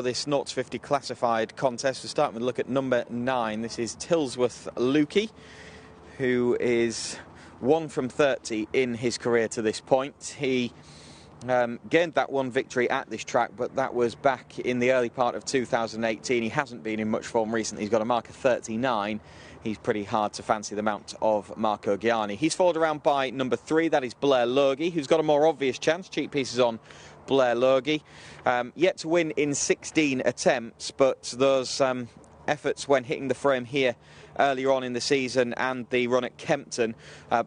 This 0 to 50 classified contest. We're starting with a look at number 9. This is Tilsworth Lukey, who is 1 from 30 in his career to this point. He gained that one victory at this track, but that was back in the early part of 2018. He hasn't been in much form recently. He's got a mark of 39. He's pretty hard to fancy the mount of Marco Gianni. He's followed around by number 3, that is Blair Logie, who's got a more obvious chance. Cheap pieces on Blair Logie. Yet to win in 16 attempts, but those efforts when hitting the frame here earlier on in the season and the run at Kempton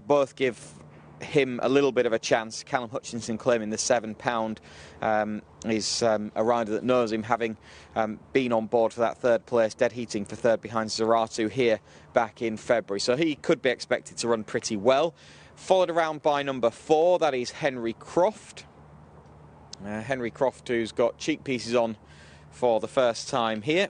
both give him a little bit of a chance. Callum Hutchinson claiming the £7 is a rider that knows him, having been on board for that third place, dead heating for third behind Zaratu here back in February. So he could be expected to run pretty well. Followed around by number 4, that is Henry Croft. Henry Croft, who's got cheek pieces on for the first time here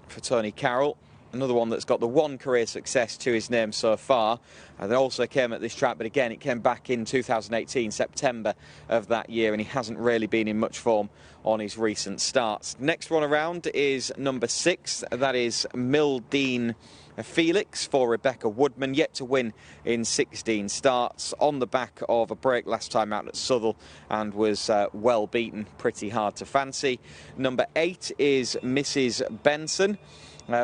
for Tony Carroll. Another one that's got the one career success to his name so far. They also came at this track, but again, it came back in 2018, September of that year, and he hasn't really been in much form on his recent starts. Next one around is number 6, that is Mildine Felix for Rebecca Woodman, yet to win in 16 starts, on the back of a break last time out at Southwell, and was well beaten, pretty hard to fancy. Number 8 is Mrs. Benson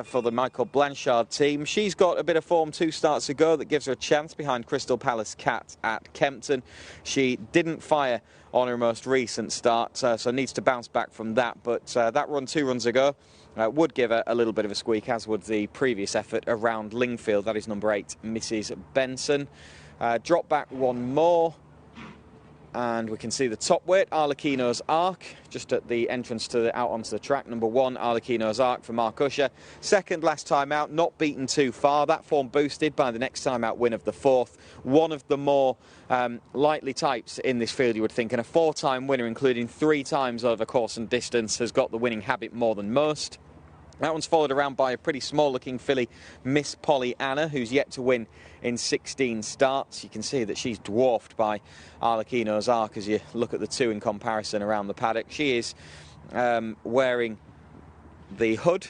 for the Michael Blanchard team. She's got a bit of form 2 starts ago that gives her a chance behind Crystal Palace Cat at Kempton. She didn't fire on her most recent start, so needs to bounce back from that, but that run 2 runs ago would give her a little bit of a squeak, as would the previous effort around Lingfield. That is number 8, Mrs. Benson. Drop back one more, and we can see the top weight, Arlecchino's Arc, just at the entrance to out onto the track. Number 1, Arlecchino's Arc for Mark Usher. Second last time out, not beaten too far. That form boosted by the next time out win of the 4th. One of the more likely types in this field, you would think, and a 4-time winner, including 3 times over course and distance, has got the winning habit more than most. That one's followed around by a pretty small-looking filly, Miss Pollyanna, who's yet to win in 16 starts. You can see that she's dwarfed by Arlecchino's Arc as you look at the 2 in comparison around the paddock. She is wearing the hood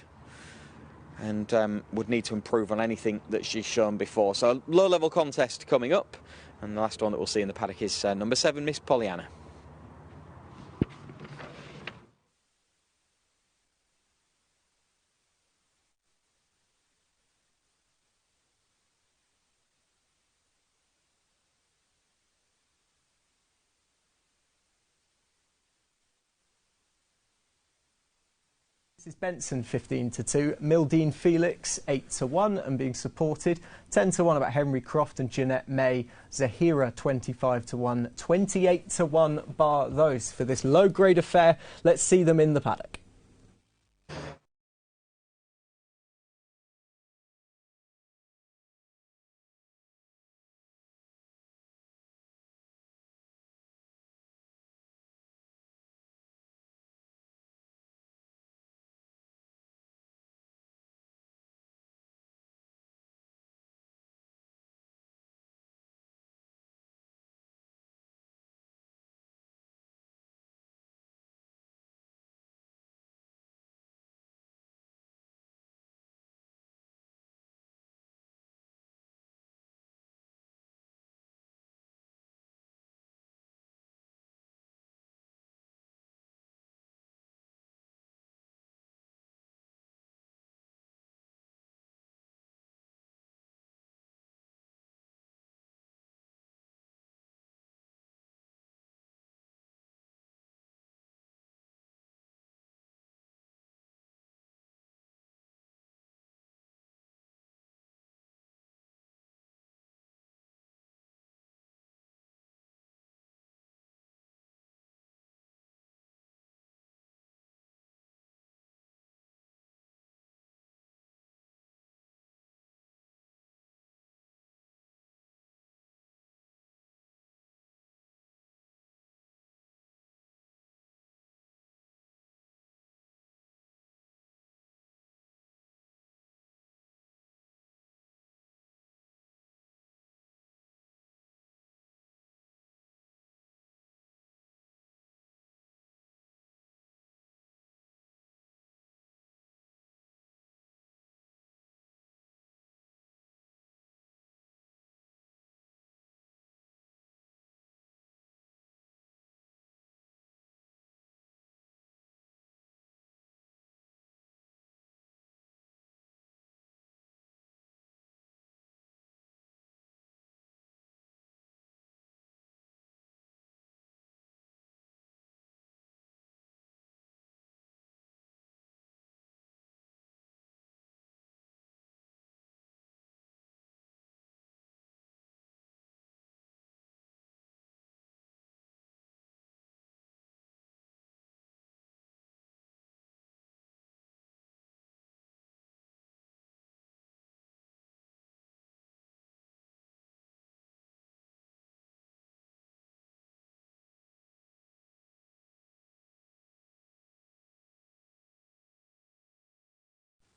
and would need to improve on anything that she's shown before. So low-level contest coming up, and the last one that we'll see in the paddock is number 7, Miss Pollyanna. This is Benson 15-2, Mildine Felix 8-1, and being supported 10-1 about Henry Croft and Jeanette May, Zahira 25-1, 28-1 bar those for this low grade affair. Let's see them in the paddock.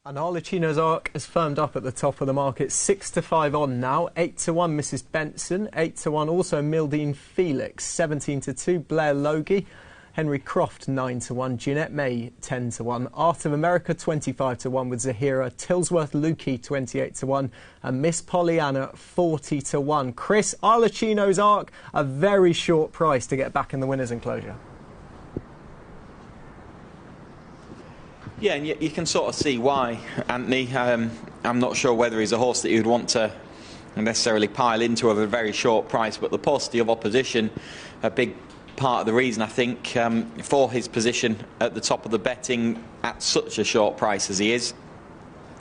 And Arlecchino's Arc has firmed up at the top of the market, 6 to 5 on now. 8 to 1, Mrs. Benson. 8 to 1, also Mildine Felix. 17 to 2, Blair Logie. Henry Croft, 9 to 1. Jeanette May, 10 to 1. Art of America, 25 to 1 with Zahira. Tillsworth Lukey, 28 to 1. And Miss Pollyanna, 40 to 1. Chris, Arlecchino's Arc, a very short price to get back in the winner's enclosure. Yeah, and you can sort of see why, Anthony. I'm not sure whether he's a horse that you'd want to necessarily pile into at a very short price, but the paucity of opposition, a big part of the reason, I think, for his position at the top of the betting at such a short price as he is.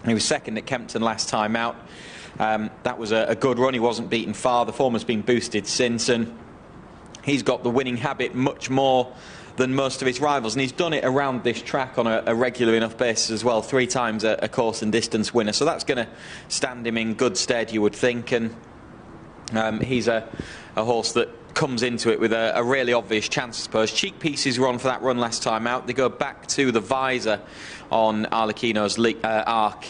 He was second at Kempton last time out. That was a good run. He wasn't beaten far. The form has been boosted since, and he's got the winning habit much more than most of his rivals, and he's done it around this track on a regular enough basis as well. 3 times a course and distance winner, so that's going to stand him in good stead, you would think. And he's a horse that comes into it with a really obvious chance, I suppose. Cheek pieces were on for that run last time out. They go back to the visor on Arlecchino's Arc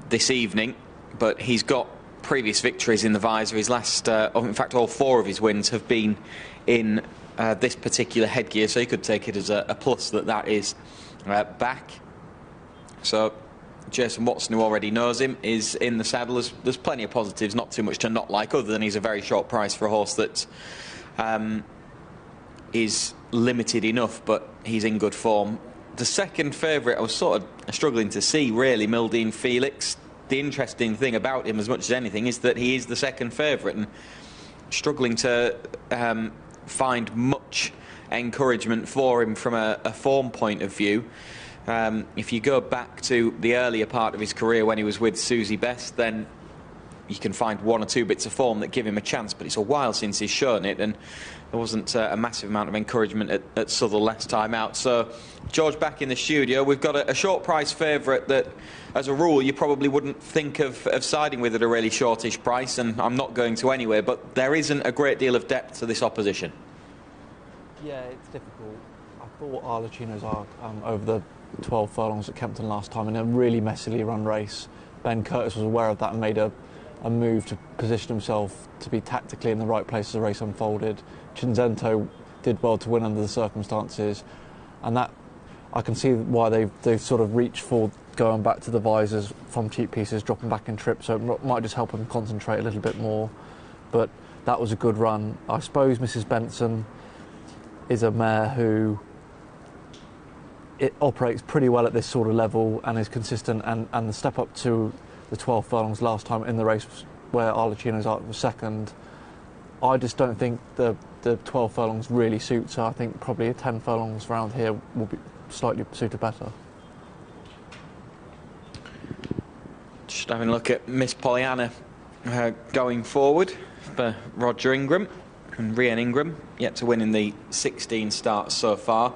this evening, but he's got previous victories in the visor. His last, in fact, all 4 of his wins have been in this particular headgear, so you could take it as a plus that is back. So Jason Watson, who already knows him, is in the saddle. There's plenty of positives, not too much to not like, other than he's a very short price for a horse that is limited enough, but he's in good form. The second favourite, I was sort of struggling to see, really, Mildine Felix. The interesting thing about him, as much as anything, is that he is the second favourite, and struggling to find much encouragement for him from a form point of view. If you go back to the earlier part of his career when he was with Susie Best, then you can find 1 or 2 bits of form that give him a chance, but it's a while since he's shown it, and there wasn't a massive amount of encouragement at Southwell last time out. So George, back in the studio, we've got a short price favourite that, as a rule, you probably wouldn't think of siding with at a really shortish price, and I'm not going to anywhere, but there isn't a great deal of depth to this opposition. Yeah, it's difficult. I thought Arlecchino's Arc over the 12 furlongs at Kempton last time in a really messily run race. Ben Curtis was aware of that and made a move to position himself to be tactically in the right place as the race unfolded. Cinzento did well to win under the circumstances, and that I can see why they've sort of reached for going back to the visors from cheap pieces, dropping back in trip, so it might just help him concentrate a little bit more. But that was a good run. I suppose Mrs. Benson is a mare who it operates pretty well at this sort of level and is consistent, and the step up to the 12 furlongs last time in the race where Arlecchino's Arc was second, I just don't think the 12 furlongs really suits her. I think probably a 10 furlongs round here will be slightly suited better. Just having a look at Miss Pollyanna going forward for Roger Ingram and Rhian Ingram, yet to win in the 16 starts so far,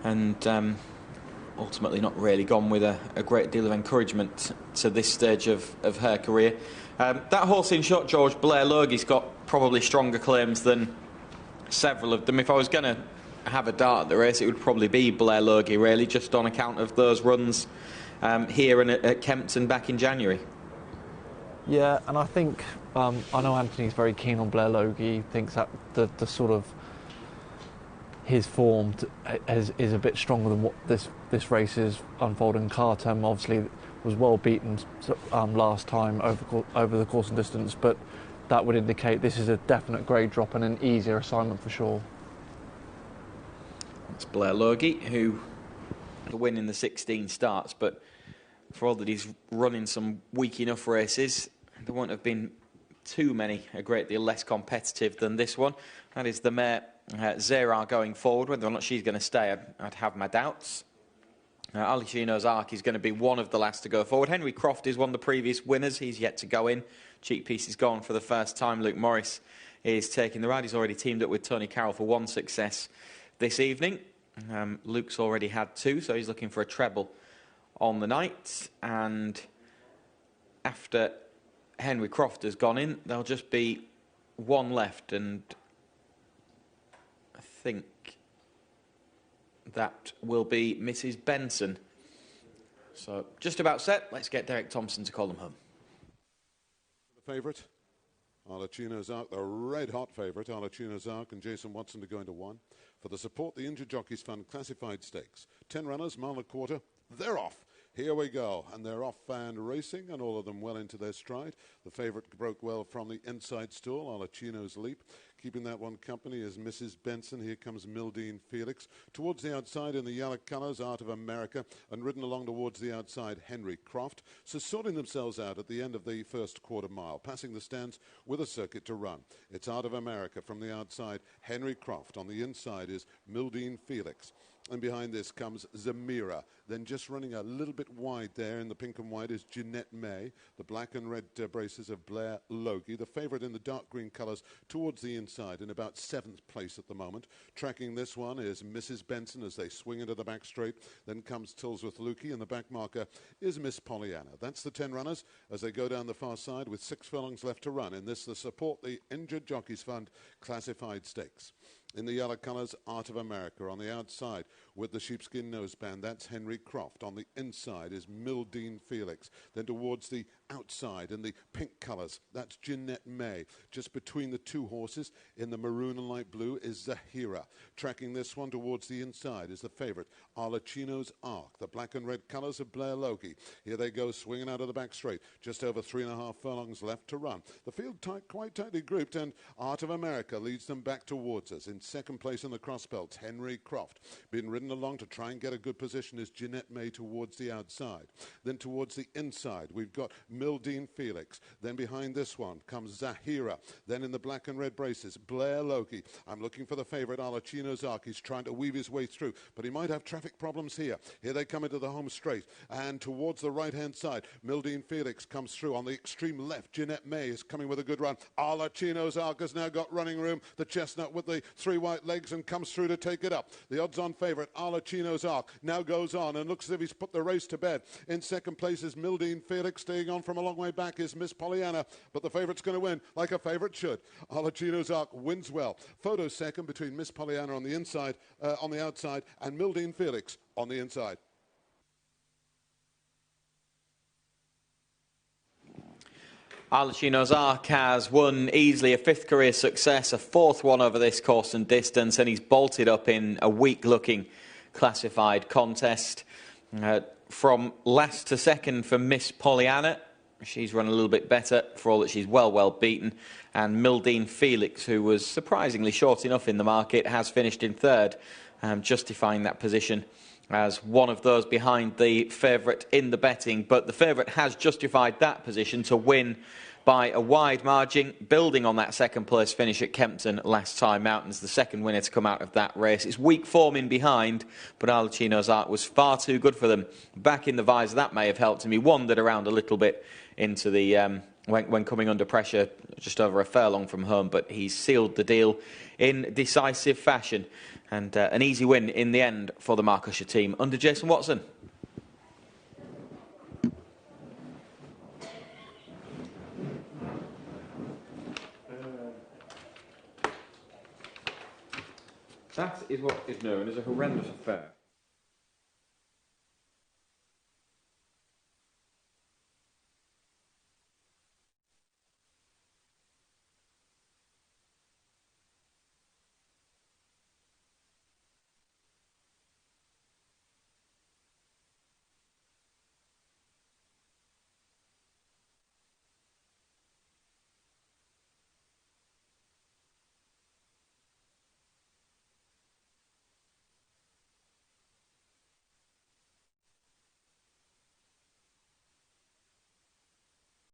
and ultimately not really gone with a great deal of encouragement to this stage of her career. That horse in shot, George, Blair Logie's got probably stronger claims than several of them. If I was going to have a dart at the race, it would probably be Blair Logie, really, just on account of those runs here and at Kempton back in January. Yeah, and I think I know Anthony's very keen on Blair Logie. Thinks that the sort of his form is a bit stronger than what this race is unfolding. Cartem obviously was well beaten last time over the course and distance, but that would indicate this is a definite grade drop and an easier assignment for sure. It's Blair Logie, who will win in the 16 starts, but for all that he's running some weak enough races, there won't have been too many a great deal less competitive than this one. That is the mare Zera going forward. Whether or not she's going to stay, I'd have my doubts. Arlecchino's Arc is going to be one of the last to go forward. Henry Croft is one of the previous winners. He's yet to go in. Cheek Piece is gone for the first time. Luke Morris is taking the ride. He's already teamed up with Tony Carroll for 1 success this evening. Luke's already had 2, so he's looking for a treble on the night. And after Henry Croft has gone in, there'll just be 1 left, and I think that will be Mrs. Benson. So just about set. Let's get Derek Thompson to call them home. The favourite, Arlecchino's Arc, the red-hot favourite, Arlecchino's Arc, and Jason Watson to go into one. For the support, the Injured Jockeys Fund Classified Stakes. 10 runners, mile and a quarter. They're off. Here we go, and they're off and racing, and all of them well into their stride. The favourite broke well from the inside stall, Arlecchino's Leap. Keeping that one company is Mrs. Benson. Here comes Mildine Felix. Towards the outside in the yellow colours, Art of America, and ridden along towards the outside, Henry Croft. So sorting themselves out at the end of the first quarter mile, passing the stands with a circuit to run. It's Art of America from the outside, Henry Croft. On the inside is Mildine Felix. And behind this comes Zamira. Then just running a little bit wide there in the pink and white is Jeanette May. The black and red braces of Blair Logie. The favourite in the dark green colours towards the inside in about 7th place at the moment. Tracking this one is Mrs. Benson as they swing into the back straight. Then comes Tilsworth Lukey, and the back marker is Miss Pollyanna. That's the 10 runners as they go down the far side with 6 furlongs left to run. In this, the support the Injured Jockeys Fund Classified Stakes. In the yellow colours, Art of America. On the outside with the sheepskin noseband, that's Henry Croft. On the inside is Mildine Felix. Then towards the outside in the pink colours, that's Jeanette May. Just between the two horses in the maroon and light blue is Zahira. Tracking this one towards the inside is the favourite, Arlecchino's Arc. The black and red colours of Blair Logie. Here they go, swinging out of the back straight. Just over 3.5 furlongs left to run. The field quite tightly grouped, and Art of America leads them back towards us. In second place in the crossbelts, Henry Croft. Being ridden along to try and get a good position is Jeanette May towards the outside. Then towards the inside, we've got Mildine Felix. Then behind this one comes Zahira. Then in the black and red braces, Blair Logie. I'm looking for the favourite, Arlecchino's Arc. He's trying to weave his way through, but he might have traffic problems here. Here they come into the home straight, and towards the right-hand side, Mildine Felix comes through. On the extreme left, Jeanette May is coming with a good run. Arlecchino's Arc has now got running room. The chestnut with the 3 white legs and comes through to take it up. The odds-on favourite, Arlecchino's Arc, now goes on and looks as if he's put the race to bed. In second place is Mildine Felix. Staying on from a long way back is Miss Pollyanna, but the favourite's going to win like a favourite should. Arlecchino's Arc wins well. Photo second between Miss Pollyanna on the inside, on the outside, and Mildine Felix on the inside. Arlecchino's Arc has won easily a 5th career success, a 4th one over this course and distance, and he's bolted up in a weak-looking classified contest. From last to second for Miss Pollyanna. She's run a little bit better for all that she's well beaten. And Mildine Felix, who was surprisingly short enough in the market, has finished in 3rd, justifying that position as one of those behind the favourite in the betting. But the favourite has justified that position to win by a wide margin, building on that 2nd place finish at Kempton last time out, and is the 2nd winner to come out of that race. It's weak form in behind, but Arlecchino's Arc was far too good for them. Back in the visor, that may have helped him. He wandered around a little bit into the when coming under pressure just over a furlong from home, but he sealed the deal in decisive fashion, and an easy win in the end for the Mark Usher team under Jason Watson. That is what is known as a horrendous affair.